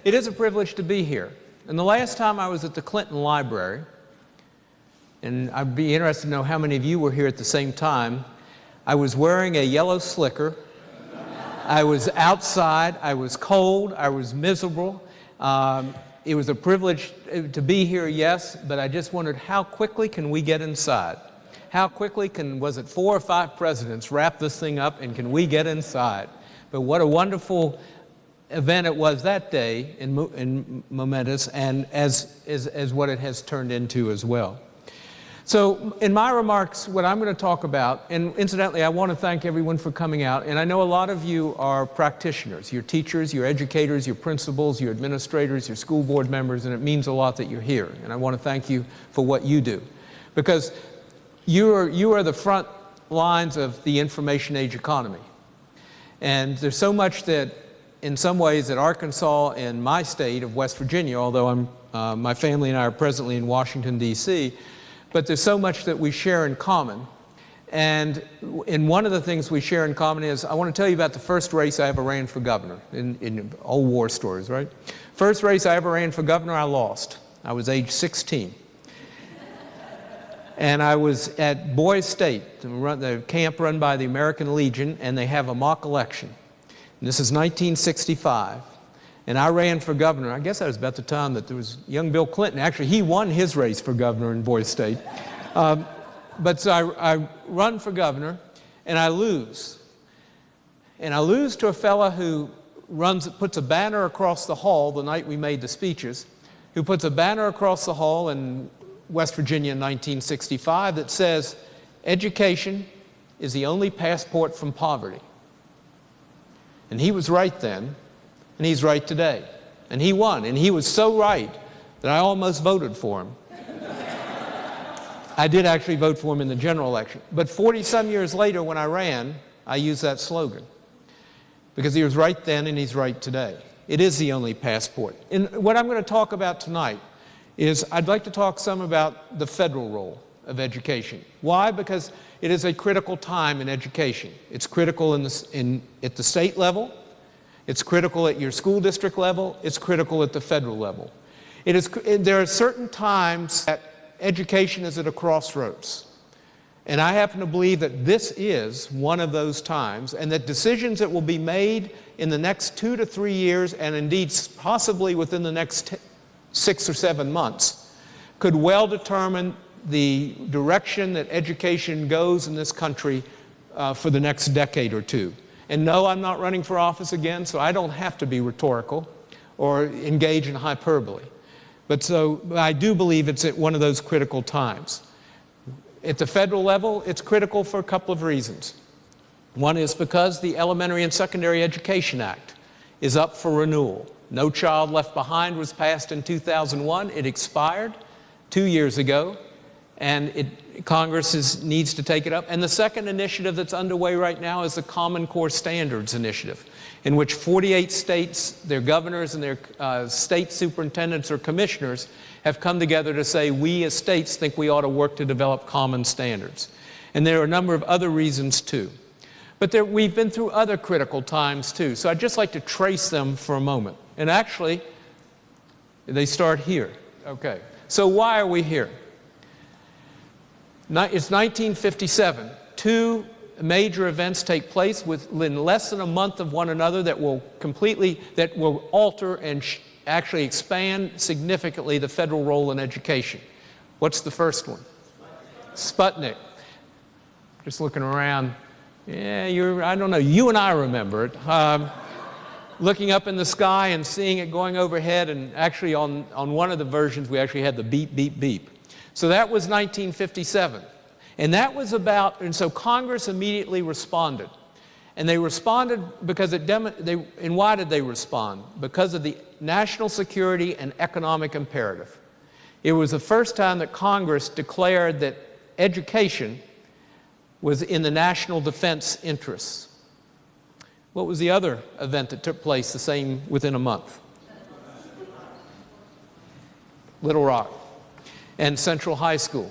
It is a privilege to be here. And the last time I was at the Clinton Library, and I'd be interested to know how many of you were here at the same time, I was wearing a yellow slicker. I was outside, I was cold, I was miserable. It was a privilege to be here, yes, but I just wondered how quickly can we get inside? How quickly was it 4 or 5 presidents wrap this thing up, and can we get inside? But what a wonderful event it was that day, and momentous, and as what it has turned into as well. So in my remarks, what I'm going to talk about, and incidentally, I want to thank everyone for coming out, and I know a lot of you are practitioners. You're teachers, you're educators, you're principals, you're administrators, you're school board members, and it means a lot that you're here. And I want to thank you for what you do. Because you are the front lines of the information age economy. And there's so much that, in some ways, that Arkansas and my state of West Virginia, although my family and I are presently in Washington, D.C., but there's so much that we share in common. And one of the things we share in common is, I want to tell you about the first race I ever ran for governor, in old war stories, right? First race I ever ran for governor, I lost. I was age 16. And I was at Boys State, the camp run by the American Legion, and they have a mock election. And this is 1965. And I ran for governor. I guess that was about the time that there was young Bill Clinton. Actually, he won his race for governor in Boys State. But so I run for governor, and I lose. And I lose to a fella who puts a banner across the hall the night we made the speeches, who puts a banner across the hall in West Virginia in 1965 that says, "Education is the only passport from poverty." And he was right then, and he's right today. And he won, and he was so right that I almost voted for him. I did actually vote for him in the general election. But 40-some years later, when I ran, I used that slogan. Because he was right then, and he's right today. It is the only passport. And what I'm going to talk about tonight is I'd like to talk some about the federal role of education. Why? Because it is a critical time in education. It's critical at the state level. It's critical at your school district level. It's critical at the federal level. There are certain times that education is at a crossroads. And I happen to believe that this is one of those times, and that decisions that will be made in the next 2 to 3 years, and indeed possibly within the next 6 or 7 months, could well determine the direction that education goes in this country for the next decade or two. And no, I'm not running for office again, so I don't have to be rhetorical or engage in hyperbole. But I do believe it's at one of those critical times. At the federal level, it's critical for a couple of reasons. One is because the Elementary and Secondary Education Act is up for renewal. No Child Left Behind was passed in 2001. It expired 2 years ago, and Congress needs to take it up. And the second initiative that's underway right now is the Common Core Standards Initiative, in which 48 states, their governors and their state superintendents or commissioners have come together to say, we as states think we ought to work to develop common standards. And there are a number of other reasons too. But we've been through other critical times too. So I'd just like to trace them for a moment. And actually, they start here. Okay. So why are we here? It's 1957. 2 major events take place within less than a month of one another that will alter and actually expand significantly the federal role in education. What's the first one? Sputnik. Just looking around. Yeah, I don't know, you and I remember it. Looking up in the sky and seeing it going overhead, and actually on one of the versions we actually had the beep, beep, beep. So that was 1957. And that was and so Congress immediately responded. And they responded because and why did they respond? Because of the national security and economic imperative. It was the first time that Congress declared that education was in the national defense interests. What was the other event that took place within a month? Little Rock and Central High School.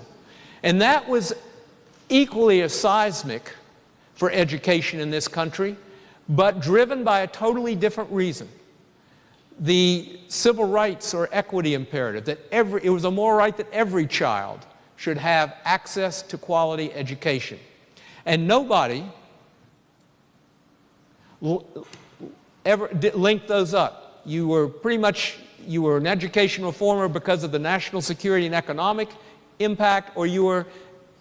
And that was equally as seismic for education in this country, but driven by a totally different reason. The civil rights or equity imperative, that it was a moral right that every child should have access to quality education. And nobody ever linked those up. You were an education reformer because of the national security and economic impact, or you were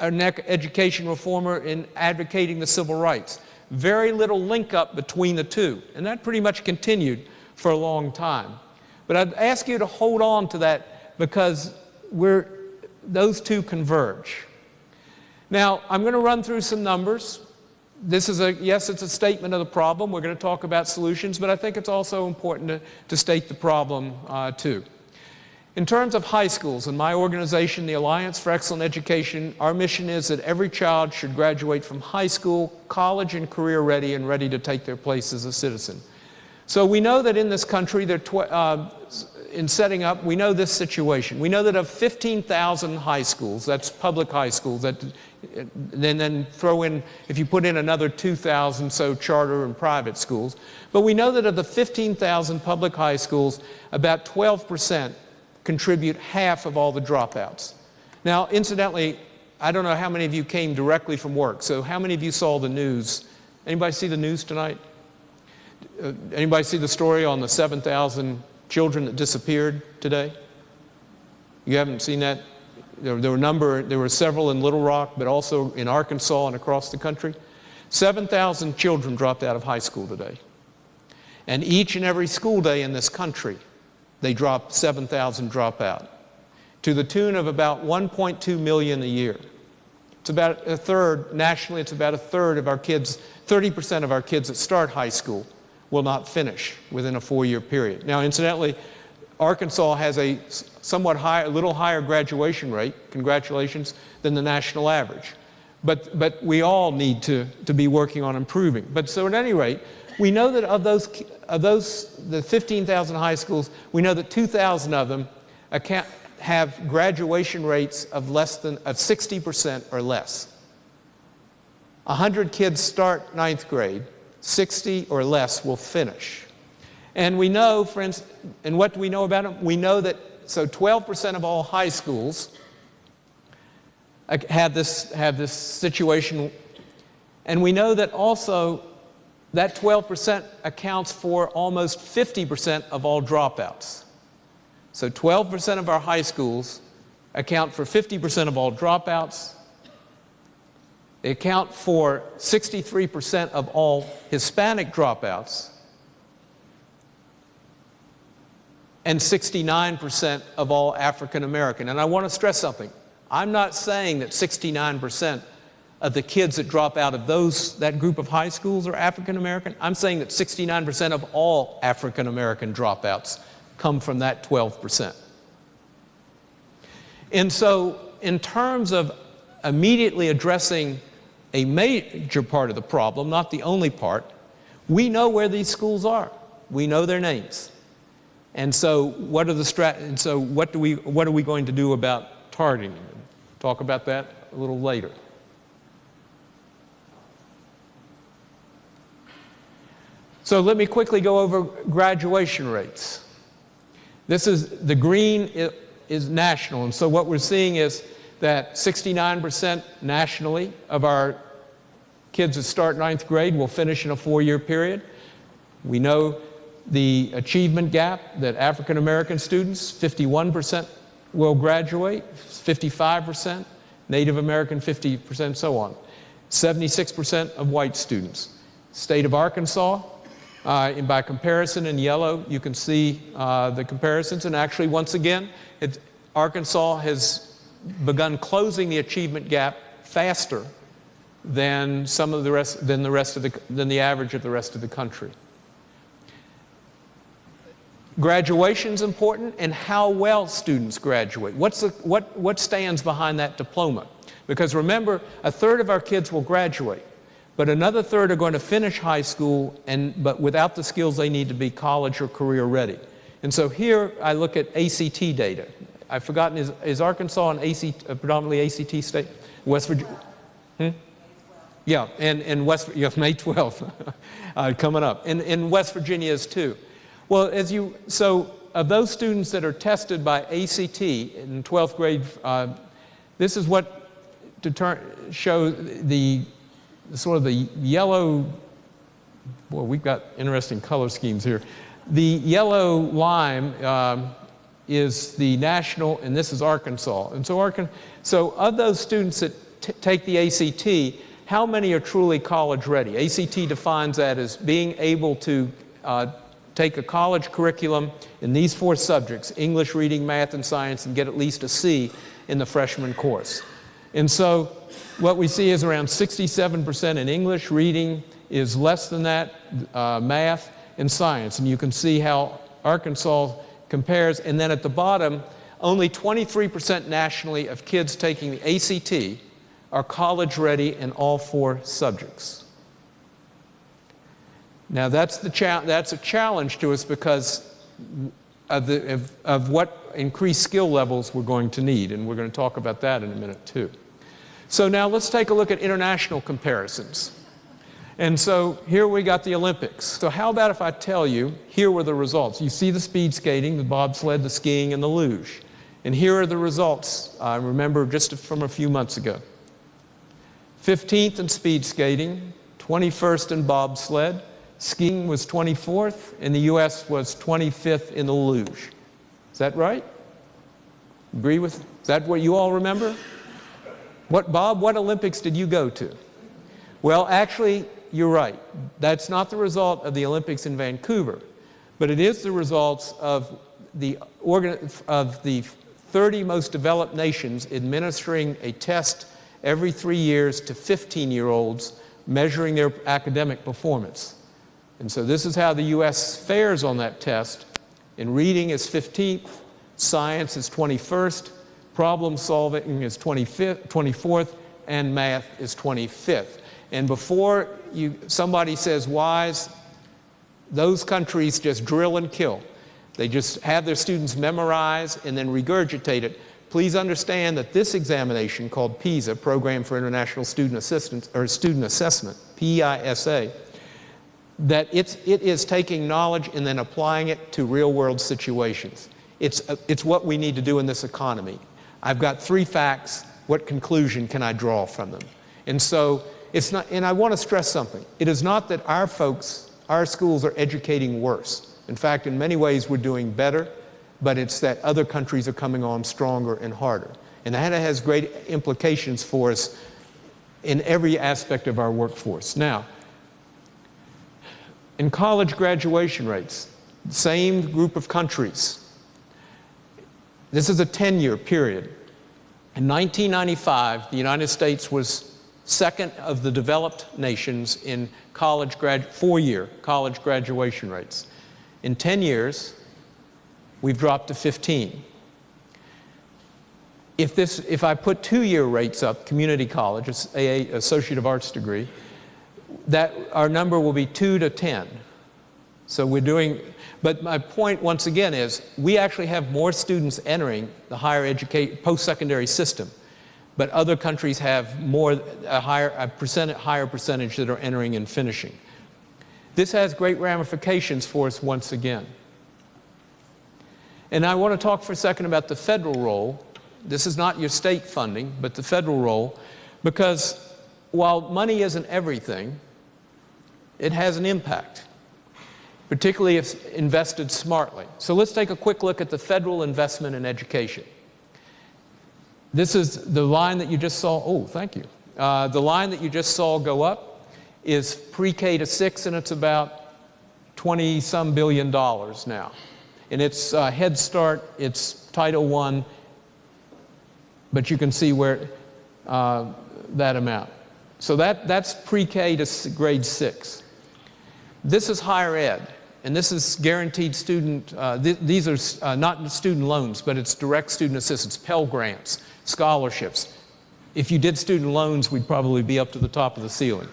an education reformer in advocating the civil rights. Very little link up between the two, and that pretty much continued for a long time. But I'd ask you to hold on to that, because those two converge. Now, I'm going to run through some numbers. This is yes, it's a statement of the problem. We're going to talk about solutions, but I think it's also important to state the problem too. In terms of high schools, in my organization, the Alliance for Excellent Education, our mission is that every child should graduate from high school, college, and career ready, and ready to take their place as a citizen. So we know that in this country, in setting up, we know this situation. We know that of 15,000 high schools, that's public high schools, then throw in, if you put in another 2,000, so charter and private schools. But we know that of the 15,000 public high schools, about 12% contribute half of all the dropouts. Now, incidentally, I don't know how many of you came directly from work, so how many of you saw the news? Anybody see the news tonight? Anybody see the story on the 7,000 children that disappeared today? You haven't seen that? There were several in Little Rock, but also in Arkansas and across the country. 7,000 children dropped out of high school today. And each and every school day in this country, they drop 7,000 drop out, to the tune of about 1.2 million a year. It's about a third, nationally, it's about a third of our kids, 30% of our kids that start high school will not finish within a 4-year period. Now, incidentally, Arkansas has a somewhat higher, a little higher graduation rate, congratulations, than the national average. But we all need to be working on improving. But so at any rate, we know that of the 15,000 high schools, we know that 2,000 of them have graduation rates of 60% or less. 100 kids start 9th grade, 60 or less will finish. And we know, for instance, and what do we know about them? We know that, so 12% of all high schools have this situation, and we know that also that 12% accounts for almost 50% of all dropouts. So 12% of our high schools account for 50% of all dropouts. They account for 63% of all Hispanic dropouts and 69% of all African American. And I want to stress something. I'm not saying that 69% of the kids that drop out of that group of high schools are African American. I'm saying that 69% of all African American dropouts come from that 12%. And so in terms of immediately addressing a major part of the problem, not the only part, we know where these schools are. We know their names. And so what are we going to do about targeting them? Talk about that a little later. So let me quickly go over graduation rates. This is, the green is national, and so what we're seeing is that 69% nationally of our kids that start 9th grade will finish in a 4-year period. We know the achievement gap, that African American students, 51% will graduate, 55%, Native American 50%, so on. 76% of white students. State of Arkansas, and by comparison in yellow, you can see the comparisons, and actually once again, Arkansas has begun closing the achievement gap faster than the average of the rest of the country. Graduation is important, and how well students graduate. What stands behind that diploma? Because remember, a third of our kids will graduate, but another third are going to finish high school, but without the skills they need to be college or career ready. And so here I look at ACT data. I've forgotten, is Arkansas an predominantly ACT state? West Virginia? Yeah, and May 12th coming up. And West Virginia is too. Well, of those students that are tested by ACT in 12th grade, this is what shows the sort of the yellow, boy, we've got interesting color schemes here. The yellow lime is the national, and this is Arkansas. And so of those students that take the ACT, how many are truly college ready? ACT defines that as being able to take a college curriculum in these 4 subjects, English, reading, math, and science, and get at least a C in the freshman course. And so what we see is around 67% in English, reading is less than that, math, and science. And you can see how Arkansas compares. And then at the bottom, only 23% nationally of kids taking the ACT are college ready in all 4 subjects. Now that's a challenge to us because of what increased skill levels we're going to need, and we're going to talk about that in a minute too. So now let's take a look at international comparisons. And so here we got the Olympics. So how about if I tell you, here were the results. You see the speed skating, the bobsled, the skiing, and the luge. And here are the results, I remember just from a few months ago. 15th in speed skating, 21st in bobsled, skiing was 24th, and the U.S. was 25th in the luge. Is that right? Agree with? Is that what you all remember? Bob, what Olympics did you go to? Well, actually, you're right. That's not the result of the Olympics in Vancouver, but it is the results of the 30 most developed nations administering a test every 3 years to 15-year-olds, measuring their academic performance. And so this is how the U.S. fares on that test. In reading is 15th, science is 21st, problem solving is 24th, and math is 25th. And before somebody says wise, those countries just drill and kill. They just have their students memorize and then regurgitate it. Please understand that this examination, called PISA, Program for International Student Assistance, or Student Assessment, PISA, that it is taking knowledge and then applying it to real-world situations. It's what we need to do in this economy. I've got 3 facts. What conclusion can I draw from them? And so it's not, and I want to stress something. It is not that our schools are educating worse. In fact, in many ways, we're doing better, but it's that other countries are coming on stronger and harder. And that has great implications for us in every aspect of our workforce. Now, in college graduation rates, same group of countries. This is a 10-year period. In 1995, the United States was second of the developed nations in 4-year college graduation rates. In 10 years, we've dropped to 15. If I put 2-year rates up, community college, Associate of Arts degree, that our number will be 2 to 10. So we're doing, but my point once again is we actually have more students entering the higher education, post-secondary system, but other countries have a higher percentage that are entering and finishing. This has great ramifications for us once again. And I want to talk for a second about the federal role. This is not your state funding, but the federal role, because while money isn't everything, it has an impact, particularly if invested smartly. So let's take a quick look at the federal investment in education. This is the line that you just saw. Oh, thank you. The line that you just saw go up is pre-K to 6, and it's about $20-some billion now. And it's Head Start, it's Title I, but you can see where that amount. So that's pre-K to grade 6. This is higher ed, and this is guaranteed student, these are not student loans, but it's direct student assistance, Pell Grants, scholarships. If you did student loans, we'd probably be up to the top of the ceiling.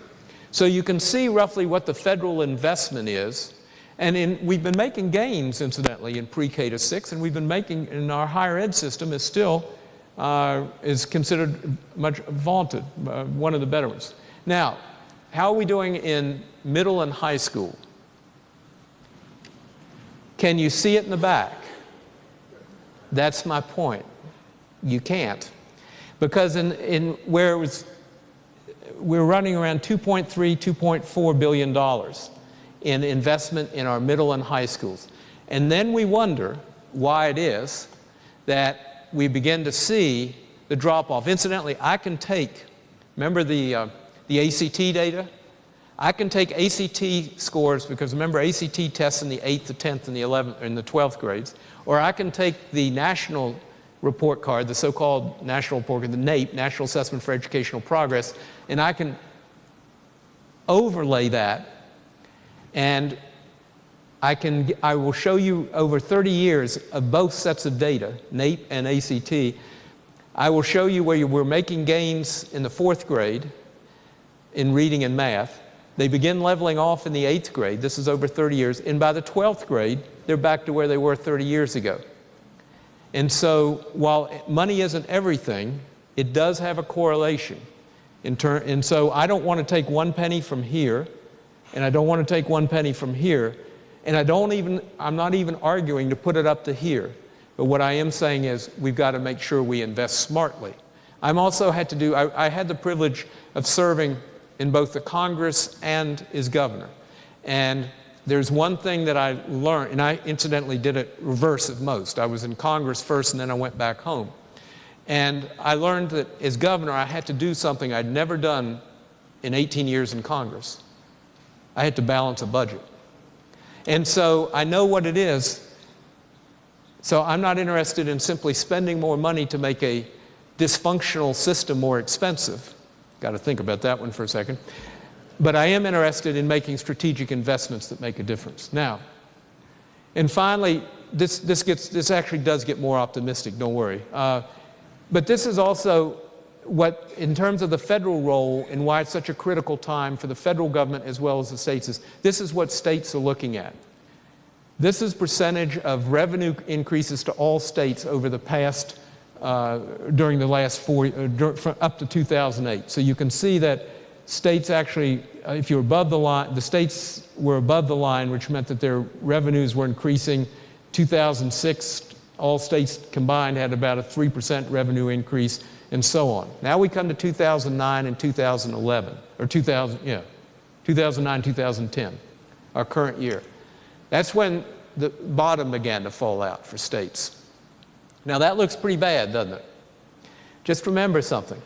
So you can see roughly what the federal investment is, and we've been making gains, incidentally, in pre-K to 6, and we've been making, in our higher ed system is still, is considered much vaunted, one of the better ones. Now, how are we doing in middle and high school? Can you see it in the back? That's my point. You can't. Because in where it was, we're running around $2.3, $2.4 billion in investment in our middle and high schools. And then we wonder why it is that we begin to see the drop-off. Incidentally, I can take, remember the ACT data? I can take ACT scores, because remember ACT tests in the 8th, the 10th, and the 11th, and the 12th grades, or I can take the national report card, the so-called national report card, the NAEP, National Assessment for Educational Progress, and I can overlay that, and I will show you over 30 years of both sets of data, NAEP and ACT. I will show you where we're making gains in the 4th grade in reading and math. They begin leveling off in the 8th grade. This is over 30 years. And by the 12th grade, they're back to where they were 30 years ago. And so while money isn't everything, it does have a correlation. And so I don't want to take 1 penny from here, and I don't want to take 1 penny from here, and I'm not even arguing to put it up to here. But what I am saying is we've got to make sure we invest smartly. I had the privilege of serving in both the Congress and as governor. And there's one thing that I learned, and I incidentally did it reverse of most. I was in Congress first, and then I went back home. And I learned that as governor, I had to do something I'd never done in 18 years in Congress. I had to balance a budget. And so I know what it is. So I'm not interested in simply spending more money to make a dysfunctional system more expensive. Got to think about that one for a second. But I am interested in making strategic investments that make a difference. Now, and finally, this actually does get more optimistic, don't worry. But this is also what, in terms of the federal role and why it's such a critical time for the federal government as well as the states, this is what states are looking at. This is percentage of revenue increases to all states over the past, during the last up to 2008. So you can see that states actually, if you're above the line, the states were above the line, which meant that their revenues were increasing. 2006, all states combined had about a 3% revenue increase, and so on. Now we come to 2009 and 2011, or 2009, 2010, our current year. That's when the bottom began to fall out for states. Now that looks pretty bad, doesn't it? Just remember something.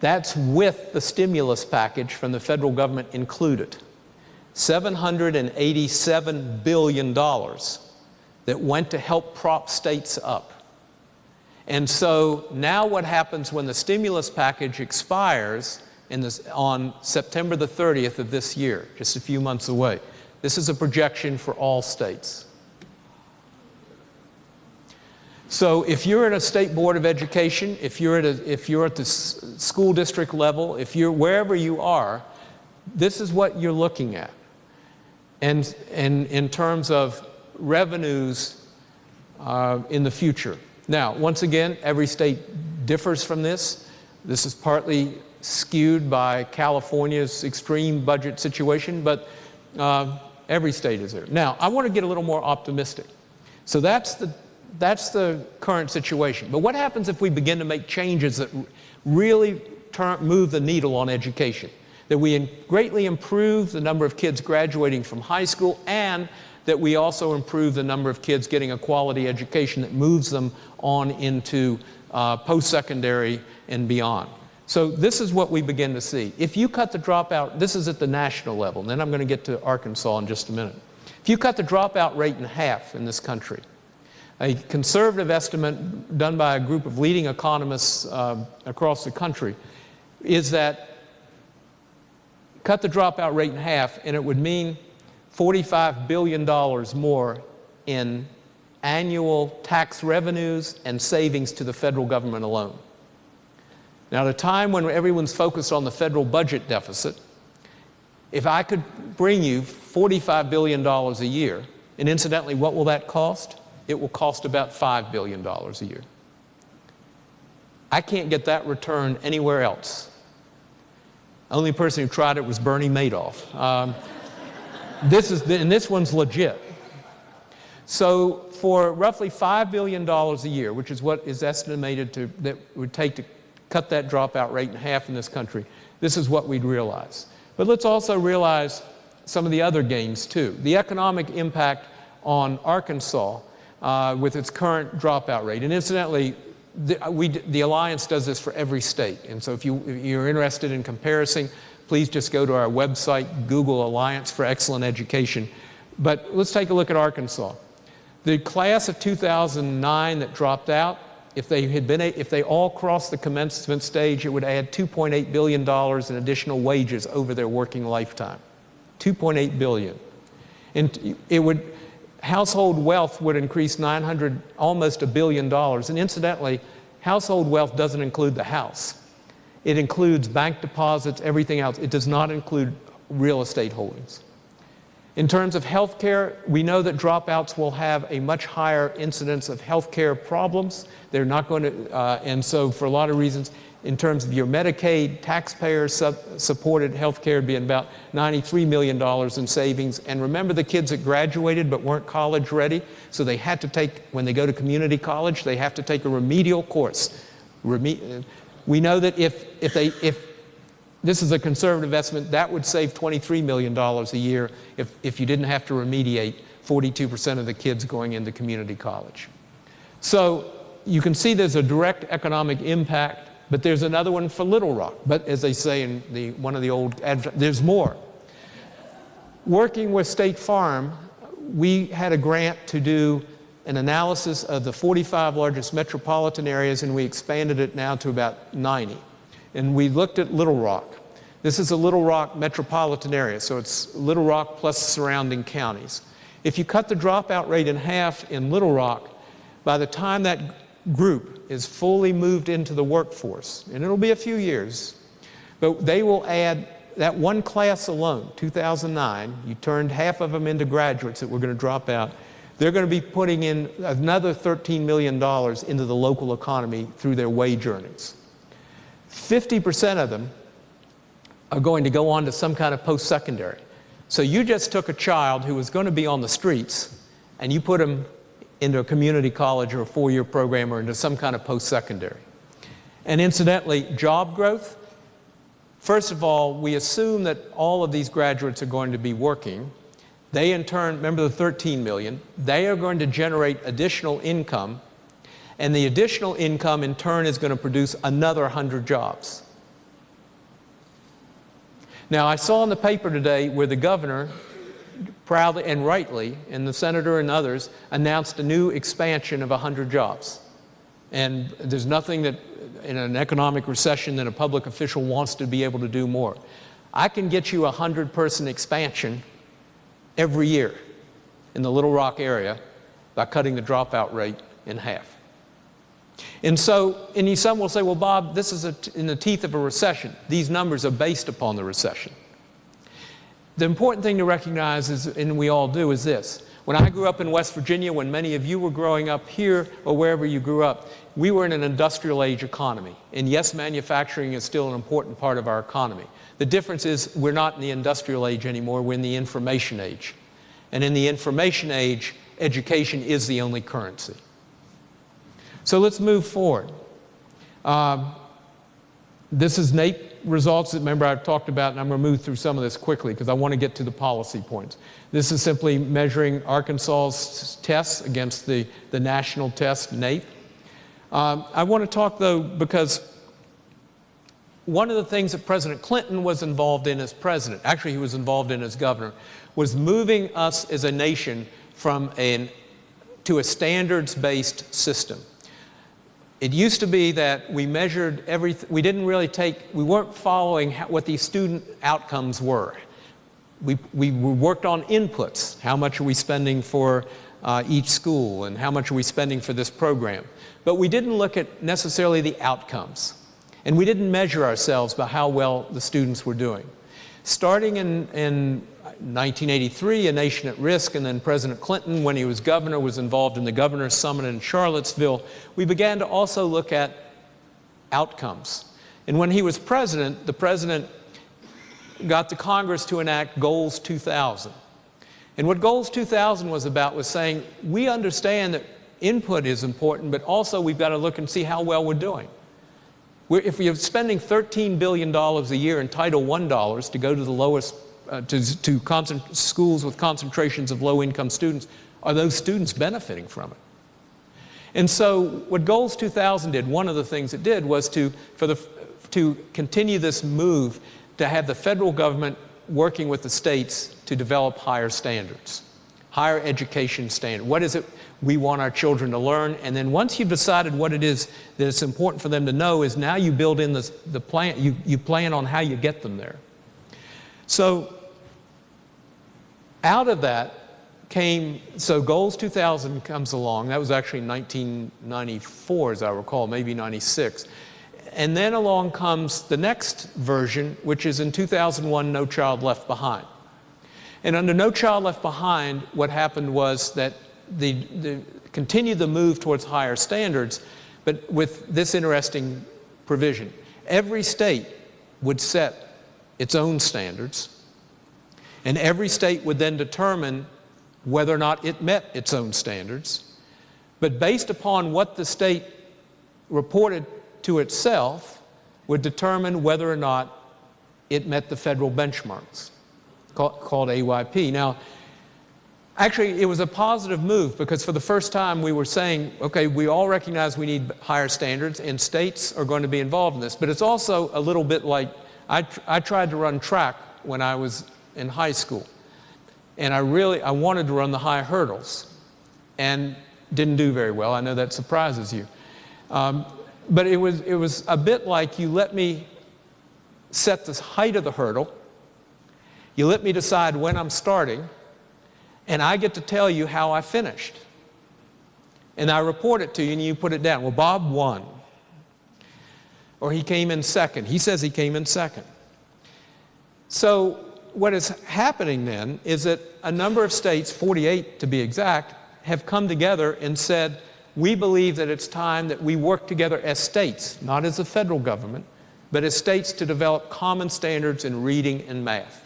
That's with the stimulus package from the federal government included. $787 billion that went to help prop states up. And so now what happens when the stimulus package expires on September the 30th of this year, just a few months away. This is a projection for all states. So if you're at a state board of education, if you're at the school district level, if you're wherever you are, this is what you're looking at. And in terms of revenues in the future. Now, once again, every state differs from this. This is partly skewed by California's extreme budget situation, but every state is there. Now, I want to get a little more optimistic. So that's the current situation. But what happens if we begin to make changes that really move the needle on education? That we greatly improve the number of kids graduating from high school, and that we also improve the number of kids getting a quality education that moves them on into post-secondary and beyond. So this is what we begin to see. If you cut the dropout, this is at the national level, and then I'm going to get to Arkansas in just a minute. If you cut the dropout rate in half in this country, a conservative estimate done by a group of leading economists across the country is that cut the dropout rate in half, and it would mean $45 billion more in annual tax revenues and savings to the federal government alone. Now, at a time when everyone's focused on the federal budget deficit, if I could bring you $45 billion a year, and incidentally, what will that cost? It will cost about $5 billion a year. I can't get that return anywhere else. The only person who tried it was Bernie Madoff. And this one's legit. So for roughly $5 billion a year, which is what is estimated that would take to cut that dropout rate in half in this country, this is what we'd realize. But let's also realize some of the other gains too. The economic impact on Arkansas with its current dropout rate. And incidentally, the Alliance does this for every state. And so if you're interested in comparison, please just go to our website, Google Alliance for Excellent Education. But let's take a look at Arkansas. The class of 2009 that dropped out, if they all crossed the commencement stage, it would add $2.8 billion in additional wages over their working lifetime. $2.8 billion. And household wealth would increase almost $1 billion. And incidentally, household wealth doesn't include the house. It includes bank deposits, everything else. It does not include real estate holdings. In terms of health care, we know that dropouts will have a much higher incidence of health care problems. They're not going to, and so for a lot of reasons, in terms of your Medicaid, taxpayer-supported health care would be about $93 million in savings. And remember the kids that graduated but weren't college ready? So they had to take, when they go to community college, they have to take a remedial course. We know that if this is a conservative estimate, that would save $23 million a year if you didn't have to remediate 42% of the kids going into community college. So you can see there's a direct economic impact, but there's another one for Little Rock. But as they say in one of the old there's more. Working with State Farm, we had a grant to do an analysis of the 45 largest metropolitan areas, and we expanded it now to about 90. And we looked at Little Rock. This is a Little Rock metropolitan area, so it's Little Rock plus surrounding counties. If you cut the dropout rate in half in Little Rock, by the time that group is fully moved into the workforce, and it'll be a few years, but they will add that one class alone, 2009, you turned half of them into graduates that were going to drop out. They're going to be putting in another $13 million into the local economy through their wage earnings. 50% of them are going to go on to some kind of post-secondary. So you just took a child who was going to be on the streets and you put him into a community college or a four-year program or into some kind of post-secondary. And incidentally, job growth, first of all, we assume that all of these graduates are going to be working. They in turn, remember the 13 million, they are going to generate additional income, and the additional income in turn is going to produce another 100 jobs. Now, I saw in the paper today where the governor, proudly and rightly, and the senator and others, announced a new expansion of 100 jobs. And there's nothing that, in an economic recession, that a public official wants to be able to do more. I can get you a 100-person expansion every year in the Little Rock area by cutting the dropout rate in half. And so, and some will say, well, Bob, this is in the teeth of a recession. These numbers are based upon the recession. The important thing to recognize is, and we all do, is this. When I grew up in West Virginia, when many of you were growing up here or wherever you grew up, we were in an industrial age economy. And yes, manufacturing is still an important part of our economy. The difference is we're not in the industrial age anymore, we're in the information age. And in the information age, education is the only currency. So let's move forward. This is NAEP results that, remember, I've talked about, and I'm going to move through some of this quickly because I want to get to the policy points. This is simply measuring Arkansas's tests against the national test, NAEP. I want to talk, though, because one of the things that President Clinton was involved in as president, actually he was involved in as governor, was moving us as a nation to a standards-based system. It used to be that we measured everything, we weren't following what the student outcomes were. We worked on inputs. How much are we spending for each school, and how much are we spending for this program? But we didn't look at necessarily the outcomes. And we didn't measure ourselves by how well the students were doing. Starting in 1983, A Nation at Risk, and then President Clinton, when he was governor, was involved in the Governor's Summit in Charlottesville, we began to also look at outcomes. And when he was president, the president got the Congress to enact Goals 2000. And what Goals 2000 was about was saying, we understand that input is important, but also we've got to look and see how well we're doing. If we're spending $13 billion a year in Title I dollars to go to the lowest, to schools with concentrations of low-income students, are those students benefiting from it? And so what Goals 2000 did, one of the things it did was to continue this move to have the federal government working with the states to develop higher standards, higher education standards. What is it we want our children to learn? And then once you've decided what it is that it's important for them to know, is now you build in the plan, you plan on how you get them there. So out of that came, so Goals 2000 comes along. That was actually 1994, as I recall, maybe 96. And then along comes the next version, which is in 2001, No Child Left Behind. And under No Child Left Behind, what happened was that continued the move towards higher standards, but with this interesting provision. Every state would set its own standards, and every state would then determine whether or not it met its own standards. But based upon what the state reported to itself, would determine whether or not it met the federal benchmarks, called AYP. Now, actually, it was a positive move, because for the first time we were saying, okay, we all recognize we need higher standards, and states are going to be involved in this. But it's also a little bit like, I tried to run track when I was in high school. And I wanted to run the high hurdles, and didn't do very well. I know that surprises you. But it was a bit like, you let me set the height of the hurdle, you let me decide when I'm starting, and I get to tell you how I finished. And I report it to you, and you put it down. Well, Bob won. Or he came in second. He says he came in second. So what is happening then is that a number of states, 48 to be exact, have come together and said, we believe that it's time that we work together as states, not as a federal government, but as states, to develop common standards in reading and math.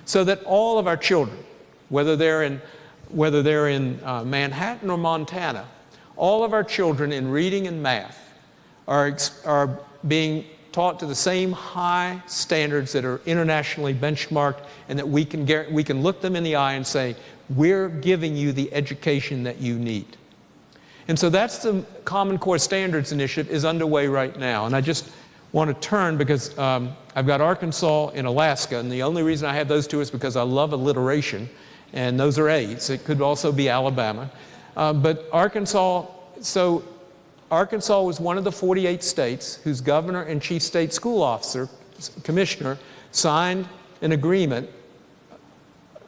So that all of our children, whether they're in Manhattan or Montana, all of our children in reading and math are being taught to the same high standards that are internationally benchmarked, and that we can look them in the eye and say, we're giving you the education that you need. And so that's the Common Core Standards Initiative is underway right now. And I just want to turn, because I've got Arkansas and Alaska, and the only reason I have those two is because I love alliteration, and those are A's. It could also be Alabama. But Arkansas, so Arkansas was one of the 48 states whose governor and chief state school officer, commissioner, signed an agreement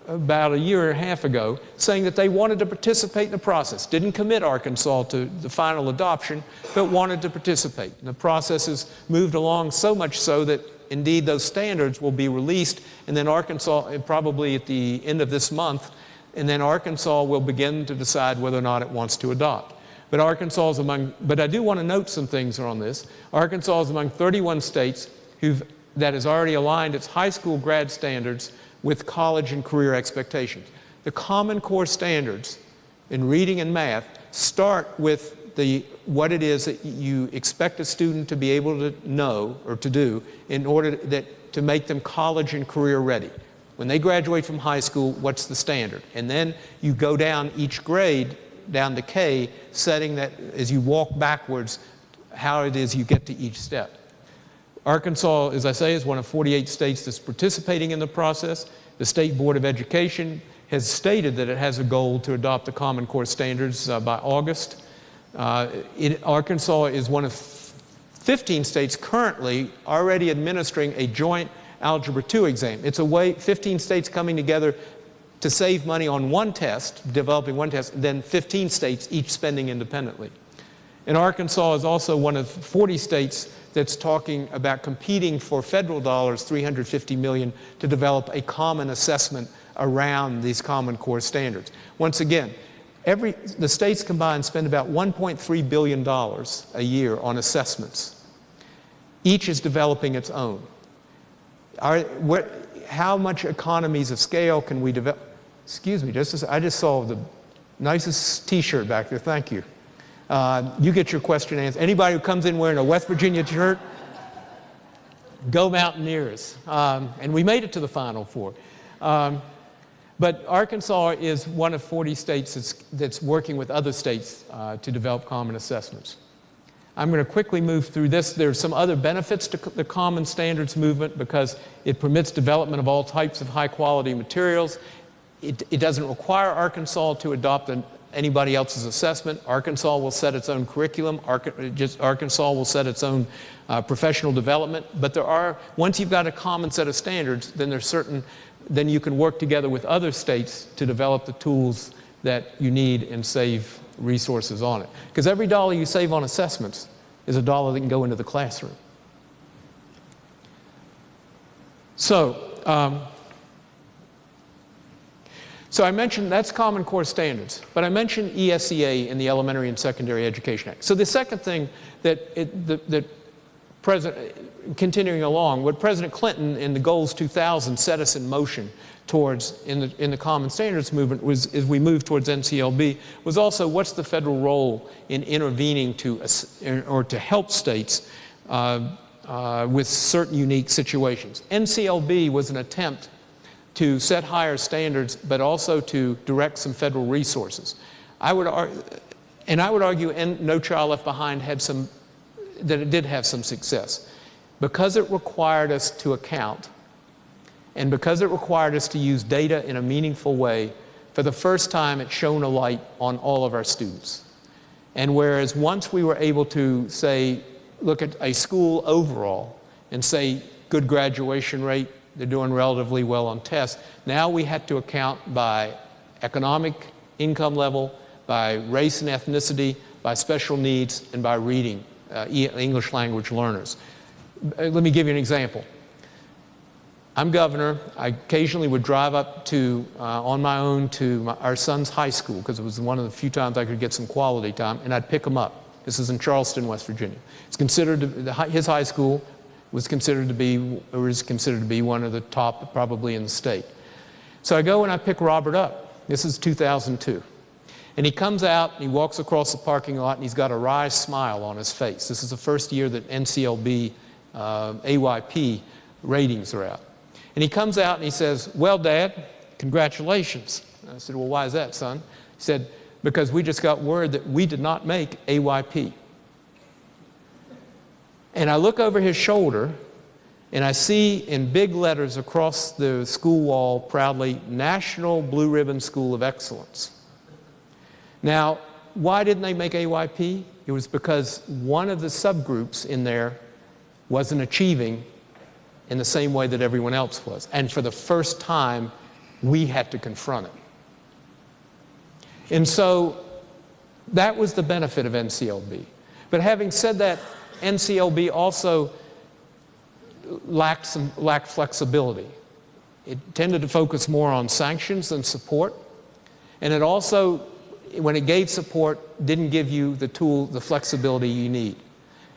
about a year and a half ago saying that they wanted to participate in the process. Didn't commit Arkansas to the final adoption, but wanted to participate. And the process has moved along so much so that indeed those standards will be released, and then Arkansas, probably at the end of this month, and then Arkansas will begin to decide whether or not it wants to adopt. But Arkansas is but I do want to note some things on this. Arkansas is among 31 states that has already aligned its high school grad standards with college and career expectations. The Common Core Standards in reading and math start with what it is that you expect a student to be able to know or to do in order to make them college and career ready. When they graduate from high school, what's the standard? And then you go down each grade, down to K, setting that as you walk backwards, how it is you get to each step. Arkansas, as I say, is one of 48 states that's participating in the process. The State Board of Education has stated that it has a goal to adopt the Common Core Standards by August. Arkansas is one of 15 states currently already administering a joint Algebra 2 exam. It's a way, 15 states coming together to save money on one test, developing one test, and then 15 states each spending independently. And Arkansas is also one of 40 states that's talking about competing for federal dollars, $350 million, to develop a common assessment around these Common Core Standards. Once again, the states combined spend about $1.3 billion a year on assessments. Each is developing its own. How much economies of scale can we develop? Excuse me, I just saw the nicest T-shirt back there. Thank you. You get your question answered. Anybody who comes in wearing a West Virginia shirt, go Mountaineers. And we made it to the Final Four. But Arkansas is one of 40 states that's working with other states to develop common assessments. I'm going to quickly move through this. There's some other benefits to the Common Standards movement because it permits development of all types of high-quality materials. It doesn't require Arkansas to adopt anybody else's assessment. Arkansas will set its own curriculum. Arkansas will set its own professional development. But once you've got a common set of standards, then you can work together with other states to develop the tools that you need and save resources on it. Because every dollar you save on assessments is a dollar that can go into the classroom. So I mentioned that's Common Core standards, but I mentioned ESEA in the Elementary and Secondary Education Act. So the second thing continuing along, what President Clinton in the Goals 2000 set us in motion towards in the Common Standards movement was, as we move towards NCLB, was also what's the federal role in intervening to help states with certain unique situations. NCLB was an attempt to set higher standards, but also to direct some federal resources. I would argue No Child Left Behind that it did have some success. Because it required us to account, and because it required us to use data in a meaningful way, for the first time it shone a light on all of our students. And whereas once we were able to say, look at a school overall and say, good graduation rate, they're doing relatively well on tests, now we had to account by economic income level, by race and ethnicity, by special needs, and by reading, English language learners. Let me give you an example. I'm governor. I occasionally would drive up on my own to our son's high school because it was one of the few times I could get some quality time, and I'd pick him up. This is in Charleston, West Virginia. His high school is considered to be one of the top probably in the state. So I go and I pick Robert up. This is 2002. And he comes out, and he walks across the parking lot, and he's got a wry smile on his face. This is the first year that NCLB, AYP ratings are out. And he comes out and he says, well, Dad, congratulations. And I said, well, why is that, son? He said, because we just got word that we did not make AYP. And I look over his shoulder, and I see in big letters across the school wall proudly, National Blue Ribbon School of Excellence. Now, why didn't they make AYP? It was because one of the subgroups in there wasn't achieving in the same way that everyone else was. And for the first time, we had to confront it. And so that was the benefit of NCLB. But having said that, NCLB also lacked flexibility. It tended to focus more on sanctions than support. And it also, when it gave support, didn't give you the flexibility you need.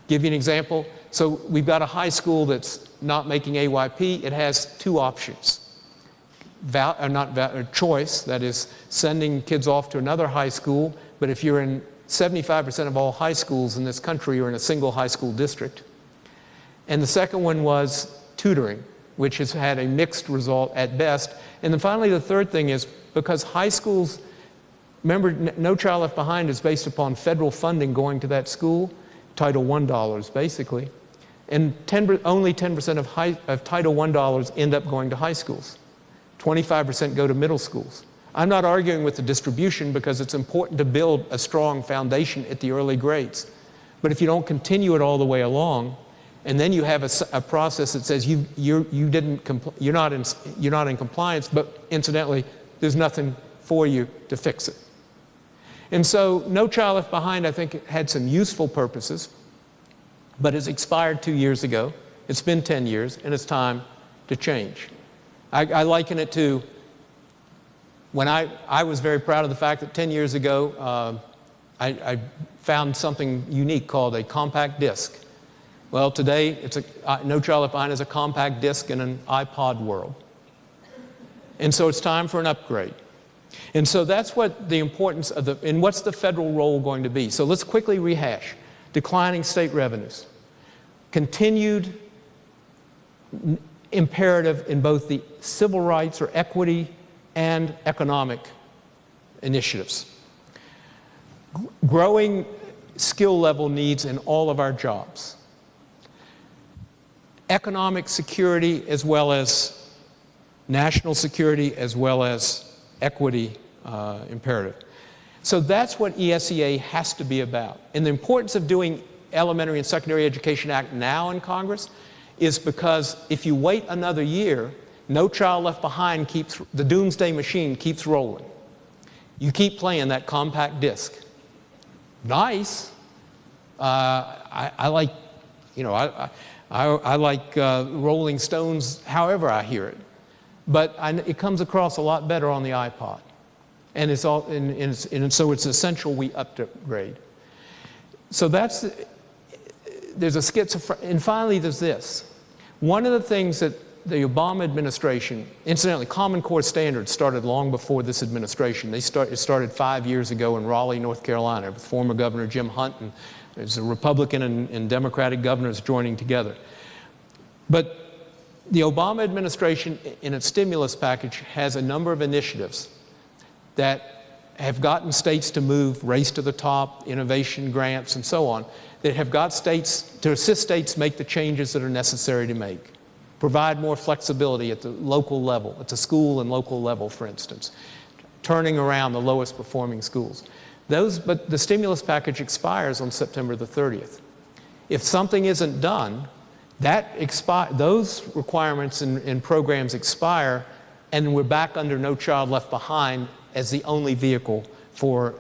Give you an example. So we've got a high school that's not making AYP. It has two options. Choice, that is sending kids off to another high school, but if you're in 75% of all high schools in this country, you're in a single high school district. And the second one was tutoring, which has had a mixed result at best. And then finally, the third thing is because high schools, remember, No Child Left Behind is based upon federal funding going to that school, Title I dollars, basically. And only 10% of Title I dollars end up going to high schools. 25% go to middle schools. I'm not arguing with the distribution because it's important to build a strong foundation at the early grades. But if you don't continue it all the way along, and then you have a process that says you're not in compliance, but incidentally, there's nothing for you to fix it. And so No Child Left Behind, I think, had some useful purposes, but it's expired 2 years ago. It's been 10 years, and it's time to change. I liken it to when I was very proud of the fact that 10 years ago, I found something unique called a compact disc. Well, today, No Child Left Behind is a compact disc in an iPod world. And so it's time for an upgrade. And so that's what the importance of and what's the federal role going to be? So let's quickly rehash. Declining state revenues. Continued imperative in both the civil rights or equity and economic initiatives. Growing skill level needs in all of our jobs. Economic security as well as national security as well as equity imperative. So that's what ESEA has to be about. And the importance of doing Elementary and Secondary Education Act now in Congress is because if you wait another year, No Child Left Behind the doomsday machine keeps rolling. You keep playing that compact disc. Nice. I like, you know, I like Rolling Stones however I hear it. But it comes across a lot better on the iPod. And it's all, and so it's essential we upgrade. So there's a schizophrenia, and finally there's this. One of the things that the Obama administration, incidentally, Common Core standards started long before this administration. It started 5 years ago in Raleigh, North Carolina, with former Governor Jim Hunt, and there's a Republican and Democratic governors joining together. But the Obama administration, in its stimulus package, has a number of initiatives that have gotten states to move, Race to the Top, innovation grants, and so on, that have got states, to assist states make the changes that are necessary to make. Provide more flexibility at the local level, at the school and local level, for instance. Turning around the lowest performing schools. But the stimulus package expires on September the 30th. If something isn't done, those requirements and programs expire, and we're back under No Child Left Behind as the only vehicle for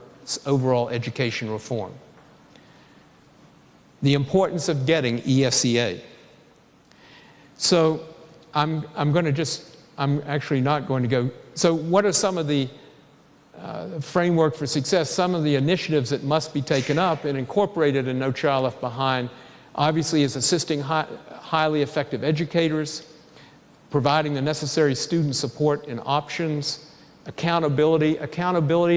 overall education reform. The importance of getting ESEA. So I'm actually not going to go. So what are some of the framework for success? Some of the initiatives that must be taken up and incorporated in No Child Left Behind obviously is assisting highly effective educators, providing the necessary student support and options, accountability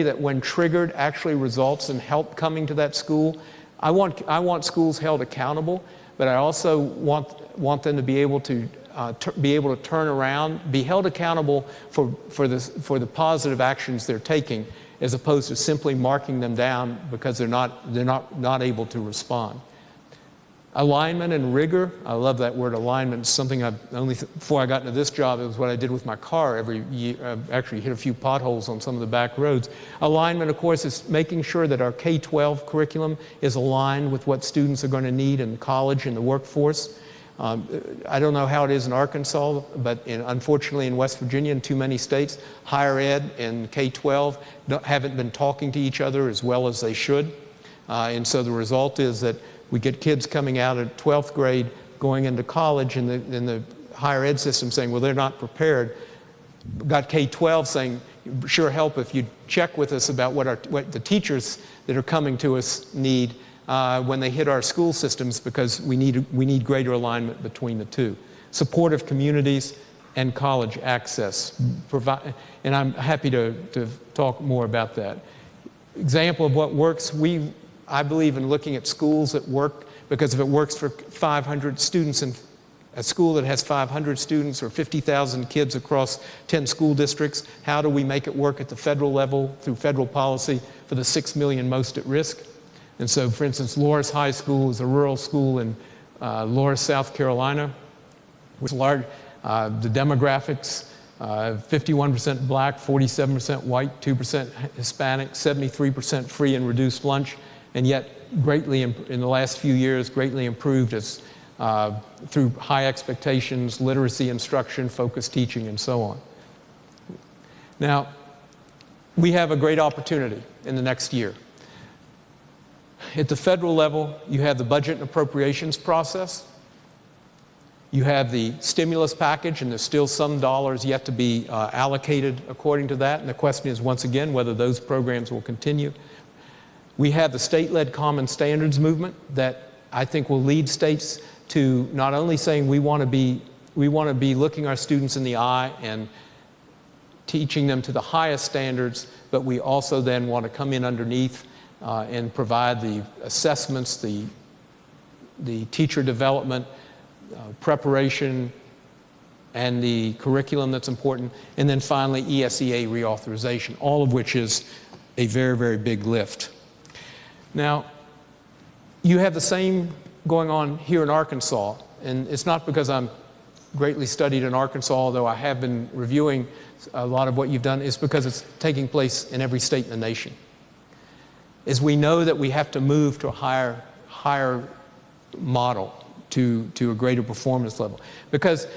that when triggered actually results in help coming to that school. I want schools held accountable, but I also want them to be able to turn around, be held accountable for the positive actions they're taking, as opposed to simply marking them down because they're not able to respond. Alignment and rigor. I love that word alignment. It's something before I got into this job, it was what I did with my car every year. I actually hit a few potholes on some of the back roads. Alignment, of course, is making sure that our K-12 curriculum is aligned with what students are going to need in college and the workforce. I don't know how it is in Arkansas, but unfortunately in West Virginia and too many states, higher ed and K-12 haven't been talking to each other as well as they should. And so the result is that we get kids coming out of 12th grade going into college and the higher ed system saying, well, they're not prepared. Got K-12 saying, sure help if you check with us about what the teachers that are coming to us need when they hit our school systems, because we need greater alignment between the two. Supportive communities and college access. And I'm happy to talk more about that. Example of what works, I believe in looking at schools that work, because if it works for 500 students in a school that has 500 students or 50,000 kids across 10 school districts, how do we make it work at the federal level through federal policy for the 6 million most at risk? And so, for instance, Loris High School is a rural school in Loris, South Carolina, which is large. The demographics, 51% black, 47% white, 2% Hispanic, 73% free and reduced lunch, and yet greatly, in the last few years, greatly improved as through high expectations, literacy instruction, focused teaching, and so on. Now, we have a great opportunity in the next year. At the federal level, you have the budget and appropriations process. You have the stimulus package, and there's still some dollars yet to be allocated according to that. And the question is, once again, whether those programs will continue. We have the state-led common standards movement that I think will lead states to not only saying we want to be looking our students in the eye and teaching them to the highest standards, but we also then want to come in underneath and provide the assessments, the teacher development, preparation, and the curriculum that's important, and then finally ESEA reauthorization, all of which is a very, very big lift. Now, you have the same going on here in Arkansas, and it's not because I'm greatly studied in Arkansas, although I have been reviewing a lot of what you've done, is because it's taking place in every state in the nation. Is we know that we have to move to a higher model, to a greater performance level. Because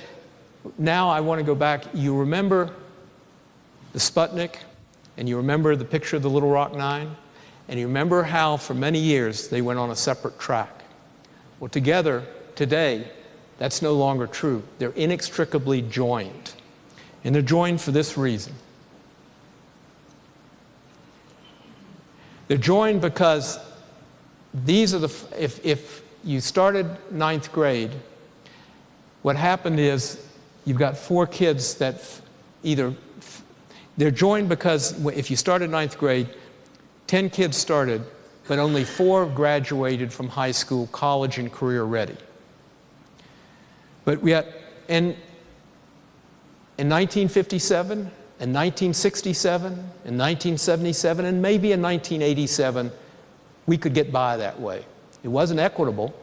now I want to go back, you remember the Sputnik, and you remember the picture of the Little Rock 9, and you remember how for many years they went on a separate track. Well, together, today, that's no longer true. They're inextricably joined. And they're joined for this reason. They're joined because these are if you started 9th grade, what happened is you've got 4 kids that they're joined because if you started 9th grade, 10 kids started, but only 4 graduated from high school, college, and career ready. But we had, and in 1957, in 1967, in 1977, and maybe in 1987, we could get by that way. It wasn't equitable,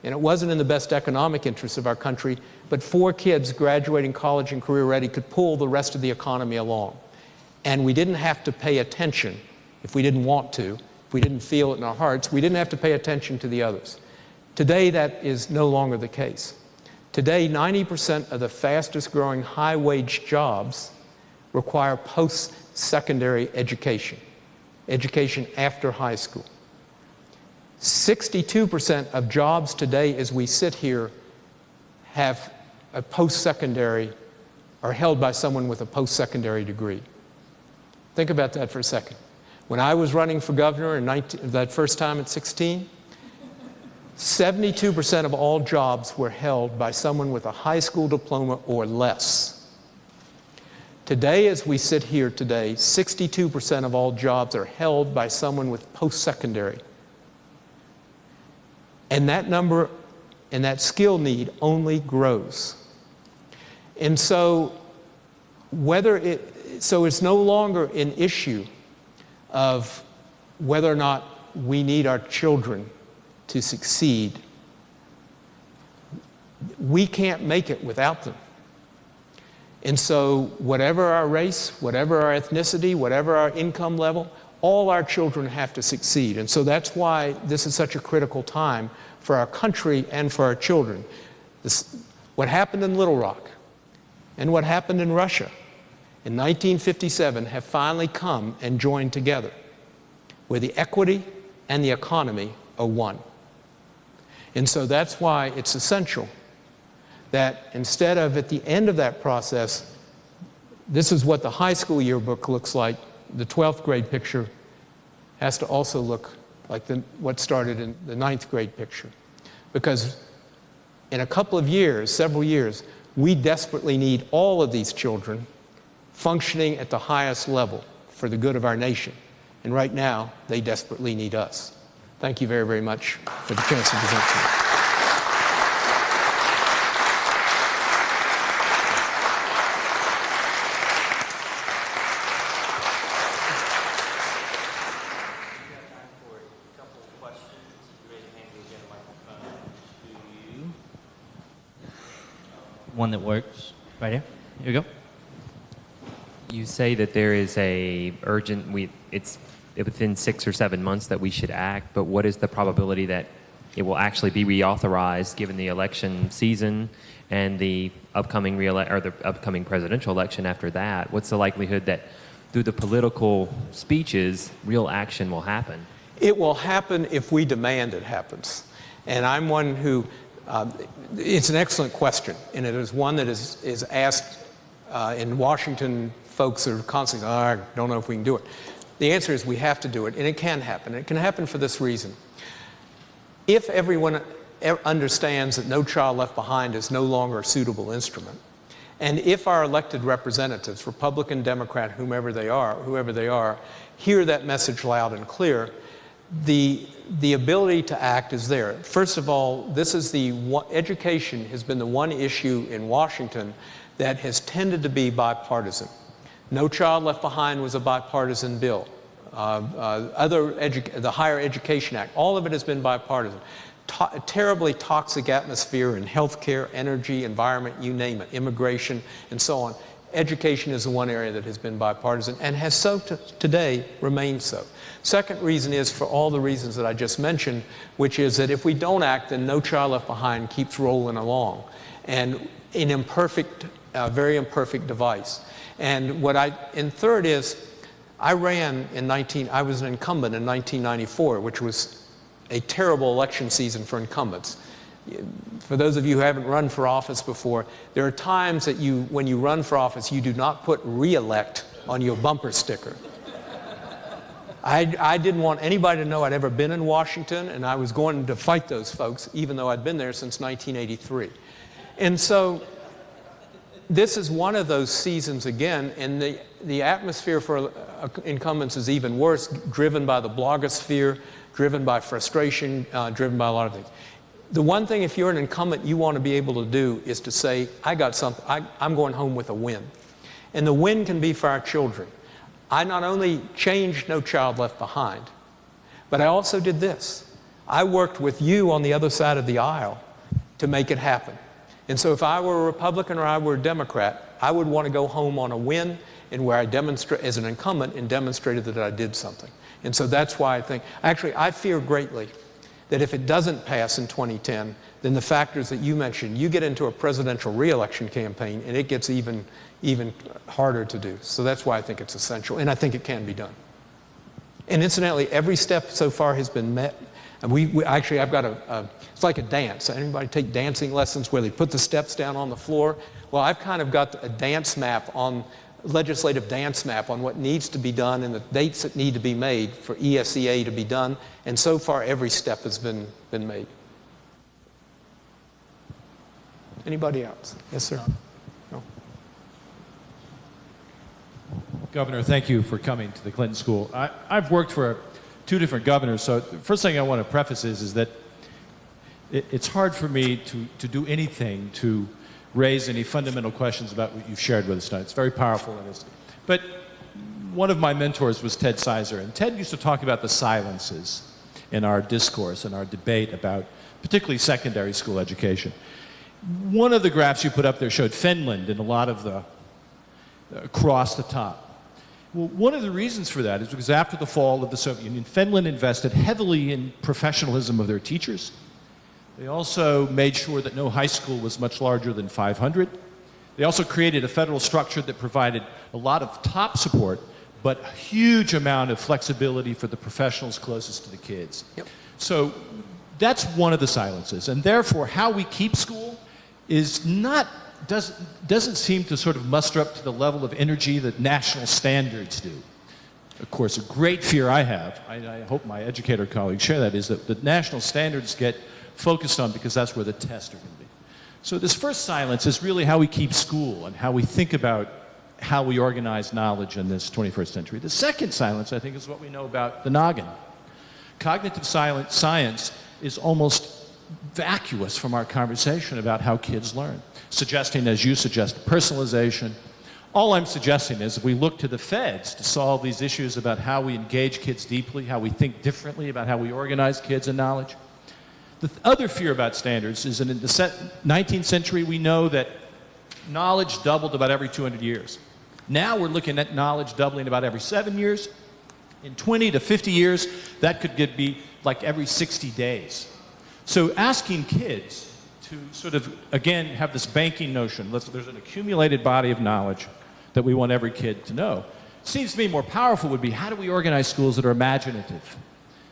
and it wasn't in the best economic interests of our country, but 4 kids graduating college and career ready could pull the rest of the economy along. And we didn't have to pay attention if we didn't want to, if we didn't feel it in our hearts, we didn't have to pay attention to the others. Today, that is no longer the case. Today, 90% of the fastest growing high-wage jobs require post-secondary education, education after high school. 62% of jobs today as we sit here have a post-secondary, are held by someone with a post-secondary degree. Think about that for a second. When I was running for governor that first time at 16, 72% of all jobs were held by someone with a high school diploma or less. Today, as we sit here today, 62% of all jobs are held by someone with post-secondary. And that number and that skill need only grows. And so it's no longer an issue of whether or not we need our children to succeed. We can't make it without them. And so whatever our race, whatever our ethnicity, whatever our income level, all our children have to succeed. And so that's why this is such a critical time for our country and for our children. What happened in Little Rock and what happened in Russia in 1957 have finally come and joined together, where the equity and the economy are one. And so that's why it's essential that instead of at the end of that process, this is what the high school yearbook looks like, the 12th grade picture has to also look like what started in the 9th grade picture. Because in a couple of years, several years, we desperately need all of these children functioning at the highest level for the good of our nation. And right now, they desperately need us. Thank you very, very much for the chance to present to you. One that works right here. Here we go. You say that there is a urgent, it's within 6 or 7 months that we should act, but what is the probability that it will actually be reauthorized given the election season and the upcoming upcoming presidential election after that? What's the likelihood that through the political speeches, real action will happen? It will happen if we demand it happens. And I'm one who, it's an excellent question, and it is one that is asked in Washington. Folks are constantly, I don't know if we can do it. The answer is we have to do it, and it can happen. It can happen for this reason. If everyone understands that No Child Left Behind is no longer a suitable instrument, And if our elected representatives, Republican, Democrat, whoever they are, hear that message loud and clear, the ability to act is there. First of all, education has been the one issue in Washington that has tended to be bipartisan. No Child Left Behind was a bipartisan bill. The Higher Education Act, all of it has been bipartisan. Terribly toxic atmosphere in healthcare, energy, environment, you name it, immigration, and so on. Education is the one area that has been bipartisan and has so today remained so. Second reason is for all the reasons that I just mentioned, which is that if we don't act, then No Child Left Behind keeps rolling along. And an imperfect, very imperfect device. And third is, I was an incumbent in 1994, which was a terrible election season for incumbents. For those of you who haven't run for office before, there are times that when you run for office, you do not put re-elect on your bumper sticker. I didn't want anybody to know I'd ever been in Washington, and I was going to fight those folks, even though I'd been there since 1983. And so this is one of those seasons again, and the atmosphere for incumbents is even worse, driven by the blogosphere, driven by frustration, driven by a lot of things. The one thing, if you're an incumbent, you want to be able to do is to say, I got something, I'm going home with a win. And the win can be for our children. I not only changed No Child Left Behind, but I also did this. I worked with you on the other side of the aisle to make it happen. And so if I were a Republican or I were a Democrat, I would want to go home on a win and where I demonstrate as an incumbent and demonstrated that I did something. And so that's why I fear greatly that if it doesn't pass in 2010, then the factors that you mentioned, you get into a presidential re-election campaign and it gets even harder to do. So that's why I think it's essential, and I think it can be done. And incidentally, every step so far has been met. And I've got it's like a dance. Anybody take dancing lessons where they put the steps down on the floor? Well, I've kind of got a legislative dance map on what needs to be done and the dates that need to be made for ESEA to be done. And so far, every step has been made. Anybody else? Yes, sir. No. Governor, thank you for coming to the Clinton School. I've worked for 2 different governors, so the first thing I want to preface is that it's hard for me to do anything to raise any fundamental questions about what you've shared with us tonight. It's very powerful. But one of my mentors was Ted Sizer, and Ted used to talk about the silences in our discourse and our debate about particularly secondary school education. One of the graphs you put up there showed Finland and a lot of the across the top. Well, one of the reasons for that is because after the fall of the Soviet Union, Finland invested heavily in professionalism of their teachers. They also made sure that no high school was much larger than 500. They also created a federal structure that provided a lot of top support, but a huge amount of flexibility for the professionals closest to the kids. Yep. So that's one of the silences. And therefore, how we keep school is doesn't seem to sort of muster up to the level of energy that national standards do. Of course, a great fear I have, I hope my educator colleagues share that, is that the national standards get focused on because that's where the tests are going to be. So this first silence is really how we keep school and how we think about how we organize knowledge in this 21st century. The second silence, I think, is what we know about the noggin. Cognitive science is almost vacuous from our conversation about how kids learn, suggesting, as you suggest, personalization. All I'm suggesting is if we look to the feds to solve these issues about how we engage kids deeply, how we think differently about how we organize kids and knowledge. The other fear about standards is that in the 19th century, we know that knowledge doubled about every 200 years. Now we're looking at knowledge doubling about every 7 years. In 20 to 50 years, that could be like every 60 days. So asking kids to sort of, again, have this banking notion, there's an accumulated body of knowledge that we want every kid to know. It seems to me more powerful would be how do we organize schools that are imaginative,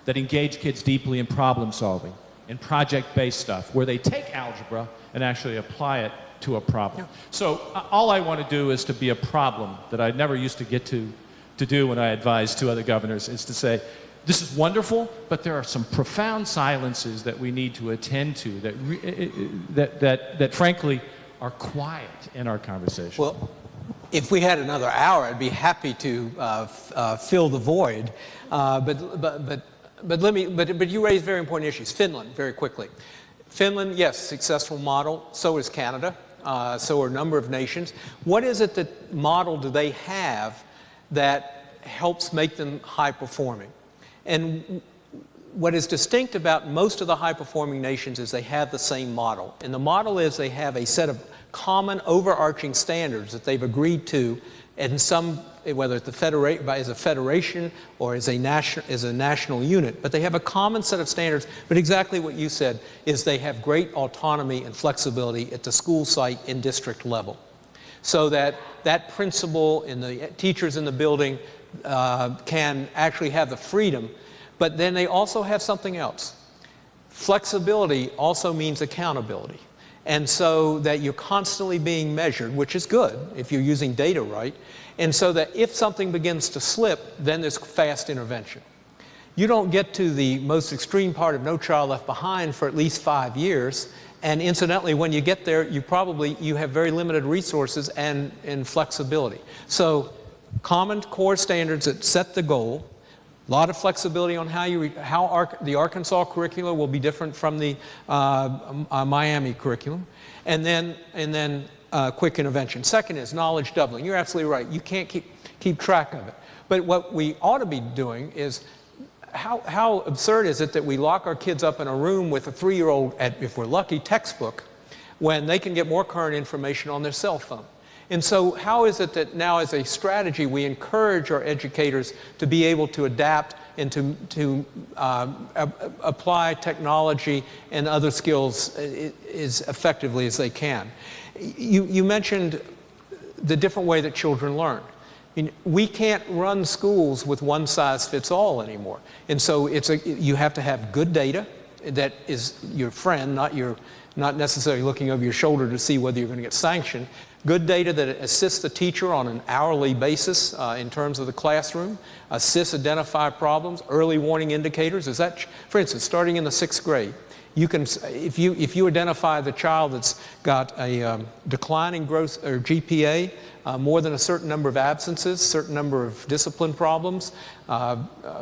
that engage kids deeply in problem solving, in project-based stuff, where they take algebra and actually apply it to a problem. Yeah. So all I want to do is to be a problem that I never used to get to do when I advised 2 other governors, is to say, this is wonderful, but there are some profound silences that we need to attend to that frankly are quiet in our conversation. Well, if we had another hour, I'd be happy to fill the void. But you raised very important issues. Finland, very quickly. Finland, yes, successful model. So is Canada. So are a number of nations. What is it that model do they have that helps make them high performing? And what is distinct about most of the high performing nations is they have the same model. And the model is they have a set of common overarching standards that they've agreed to, and some, whether it's as a federation or as a national unit, but they have a common set of standards. But exactly what you said is they have great autonomy and flexibility at the school site in district level, so that that principal and the teachers in the building can actually have the freedom. But then they also have something else. Flexibility also means accountability. And so that you're constantly being measured, which is good if you're using data right. And so that if something begins to slip, then there's fast intervention. You don't get to the most extreme part of No Child Left Behind for at least 5 years. And incidentally, when you get there, you have very limited resources and flexibility. So common core standards that set the goal. A lot of flexibility on how the Arkansas curriculum will be different from the Miami curriculum, and then quick intervention. Second is knowledge doubling. You're absolutely right. You can't keep track of it. But what we ought to be doing is, how absurd is it that we lock our kids up in a room with a 3-year-old, if we're lucky, textbook, when they can get more current information on their cell phone? And so how is it that now, as a strategy, we encourage our educators to be able to adapt and to apply technology and other skills as effectively as they can? You mentioned the different way that children learn. I mean, we can't run schools with one size fits all anymore. And so you have to have good data that is your friend, not necessarily looking over your shoulder to see whether you're going to get sanctioned. Good data that assists the teacher on an hourly basis in terms of the classroom, assists identify problems, early warning indicators. Is that, for instance, starting in the 6th grade, you can, if you identify the child that's got a declining growth or GPA, more than a certain number of absences, certain number of discipline problems,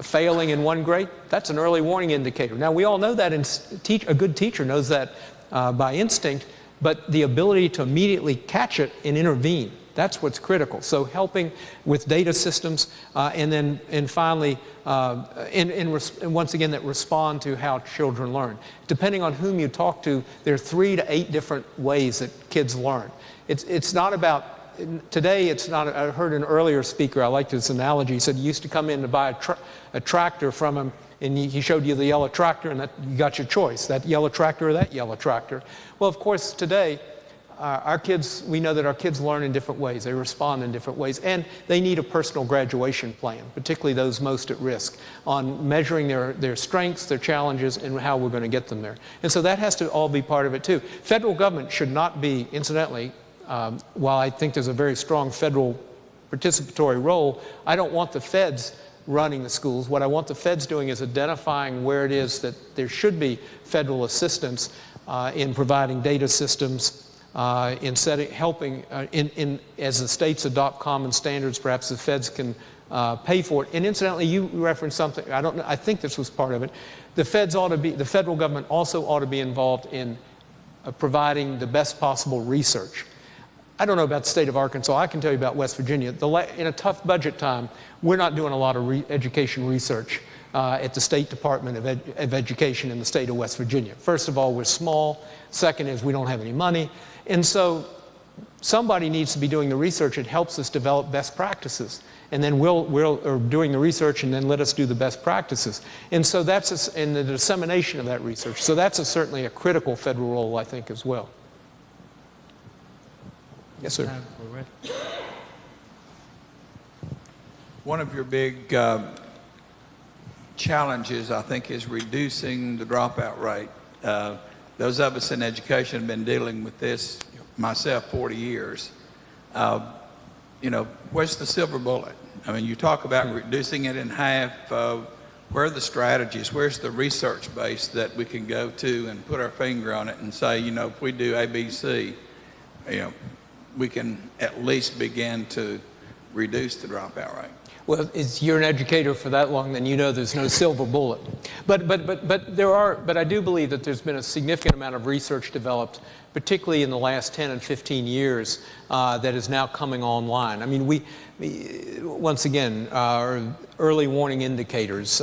failing in 1 grade, that's an early warning indicator. Now, we all know that, a good teacher knows that by instinct, but the ability to immediately catch it and intervene, that's what's critical. So helping with data systems, and finally, once again, that respond to how children learn. Depending on whom you talk to, there are 3 to 8 different ways that kids learn. It's not about, today it's not, I heard an earlier speaker, I liked this analogy, he said you used to come in to buy a tractor from him, and he showed you the yellow tractor, and you got your choice, that yellow tractor or that yellow tractor. Well, of course, today, we know that our kids learn in different ways. They respond in different ways, and they need a personal graduation plan, particularly those most at risk, on measuring their strengths, their challenges, and how we're going to get them there. And so that has to all be part of it, too. Federal government should not be, incidentally, while I think there's a very strong federal participatory role, I don't want the feds running the schools. What I want the feds doing is identifying where it is that there should be federal assistance in providing data systems, in helping as the states adopt common standards, perhaps the feds can pay for it. And incidentally, you referenced something, I think this was part of it. The federal government also ought to be involved in providing the best possible research. I don't know about the state of Arkansas. I can tell you about West Virginia. In a tough budget time, we're not doing a lot of education research at the State Department of Education in the state of West Virginia. First of all, we're small. Second is we don't have any money. And so somebody needs to be doing the research that helps us develop best practices. And then we're doing the research and then let us do the best practices. And so that's in the dissemination of that research. So that's certainly a critical federal role, I think, as well. Yes, sir. One of your big challenges, I think, is reducing the dropout rate. Those of us in education have been dealing with this, myself, 40 years. Where's the silver bullet? I mean, you talk about reducing it in half. Where are the strategies? Where's the research base that we can go to and put our finger on it and say, if we do A, B, C, we can at least begin to reduce the dropout rate. Well, you're an educator for that long, then you know there's no silver bullet. But I do believe that there's been a significant amount of research developed, particularly in the last 10 and 15 years, that is now coming online. I mean, once again, our early warning indicators,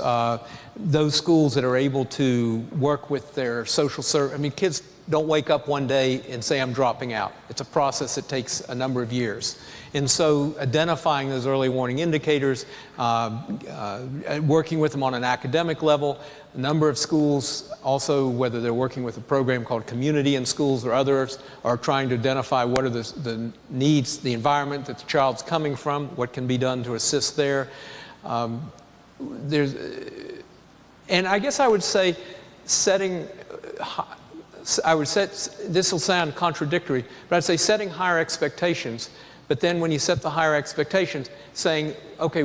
those schools that are able to work with their social service, I mean, kids don't wake up one day and say, I'm dropping out. It's a process that takes a number of years. And so identifying those early warning indicators, working with them on an academic level, a number of schools also, whether they're working with a program called Community in Schools or others, are trying to identify what are the needs, the environment that the child's coming from, what can be done to assist there. And I guess I would say this will sound contradictory, but I'd say setting higher expectations. But then when you set the higher expectations, saying, okay,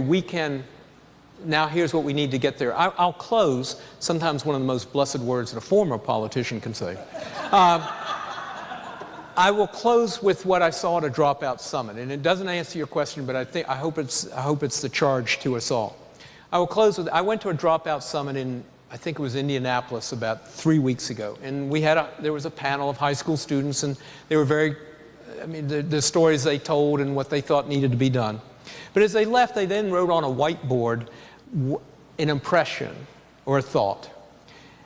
now here's what we need to get there. I'll close, sometimes one of the most blessed words that a former politician can say. I will close with what I saw at a Dropout Summit, and it doesn't answer your question, but I hope it's the charge to us all. I will close with, I went to a Dropout Summit in, I think it was Indianapolis, about 3 weeks ago, and there was a panel of high school students, and they were the stories they told and what they thought needed to be done. But as they left, they then wrote on a whiteboard an impression or a thought.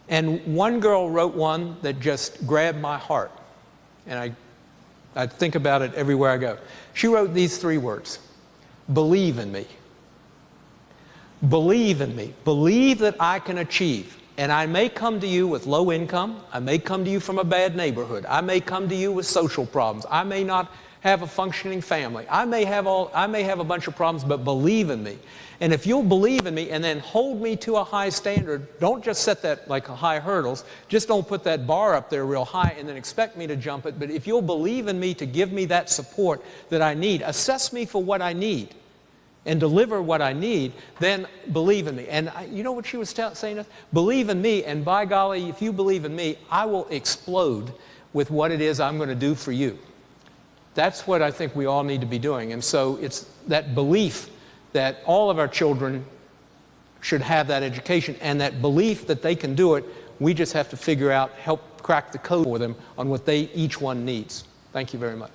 And one girl wrote one that just grabbed my heart. And I think about it everywhere I go. She wrote these 3 words: believe in me. Believe in me. Believe that I can achieve. And I may come to you with low income. I may come to you from a bad neighborhood. I may come to you with social problems. I may not have a functioning family. I may have a bunch of problems, but believe in me. And if you'll believe in me and then hold me to a high standard, don't just set that like high hurdles. Just don't put that bar up there real high and then expect me to jump it. But if you'll believe in me to give me that support that I need, assess me for what I need, and deliver what I need, then believe in me. And you know what she was saying to us? Believe in me, and by golly, if you believe in me, I will explode with what it is I'm going to do for you. That's what I think we all need to be doing. And so it's that belief that all of our children should have that education, and that belief that they can do it. We just have to figure out, help crack the code for them on what each one needs. Thank you very much.